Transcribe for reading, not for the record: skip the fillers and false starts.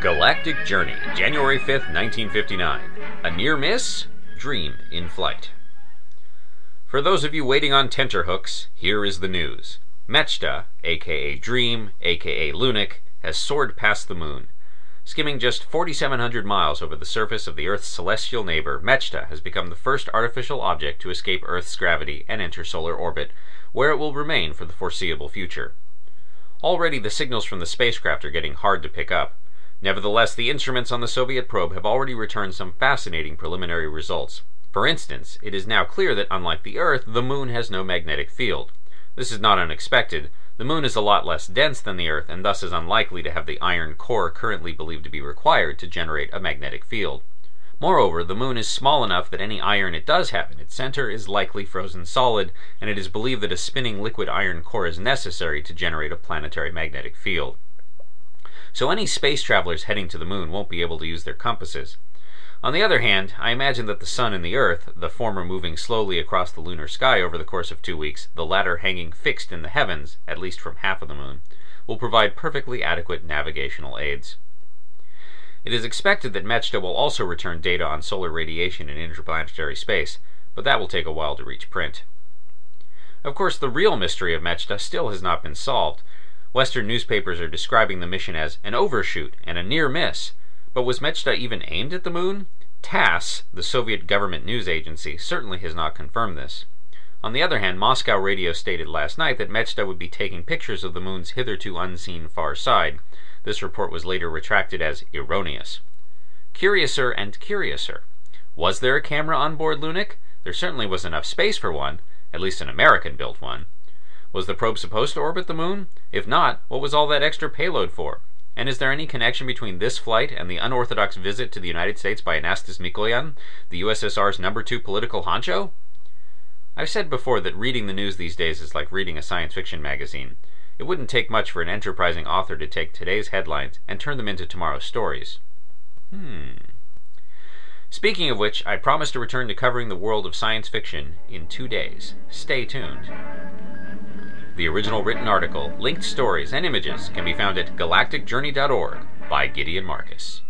Galactic Journey, January 5th, 1959. A near miss? Dream in flight. For those of you waiting on tenterhooks, here is the news. Mechta, aka Dream, aka Lunik, has soared past the moon. Skimming just 4,700 miles over the surface of the Earth's celestial neighbor, Mechta has become the first artificial object to escape Earth's gravity and enter solar orbit, where it will remain for the foreseeable future. Already the signals from the spacecraft are getting hard to pick up. Nevertheless, the instruments on the Soviet probe have already returned some fascinating preliminary results. For instance, it is now clear that unlike the Earth, the moon has no magnetic field. This is not unexpected. The moon is a lot less dense than the Earth and thus is unlikely to have the iron core currently believed to be required to generate a magnetic field. Moreover, the moon is small enough that any iron it does have in its center is likely frozen solid, and it is believed that a spinning liquid iron core is necessary to generate a planetary magnetic field. So any space travelers heading to the moon won't be able to use their compasses. On the other hand, I imagine that the Sun and the Earth, the former moving slowly across the lunar sky over the course of 2 weeks, the latter hanging fixed in the heavens, at least from half of the moon, will provide perfectly adequate navigational aids. It is expected that Mechta will also return data on solar radiation in interplanetary space, but that will take a while to reach print. Of course, the real mystery of Mechta still has not been solved. Western newspapers are describing the mission as an overshoot and a near miss. But was Mechta even aimed at the moon? TASS, the Soviet government news agency, certainly has not confirmed this. On the other hand, Moscow radio stated last night that Mechta would be taking pictures of the moon's hitherto unseen far side. This report was later retracted as erroneous. Curiouser and curiouser. Was there a camera on board Lunik? There certainly was enough space for one, at least an American-built one. Was the probe supposed to orbit the moon? If not, what was all that extra payload for? And is there any connection between this flight and the unorthodox visit to the United States by Anastas Mikoyan, the USSR's number 2 political honcho? I've said before that reading the news these days is like reading a science fiction magazine. It wouldn't take much for an enterprising author to take today's headlines and turn them into tomorrow's stories. Speaking of which, I promise to return to covering the world of science fiction in 2 days. Stay tuned. The original written article, linked stories, and images can be found at galacticjourney.org by Gideon Marcus.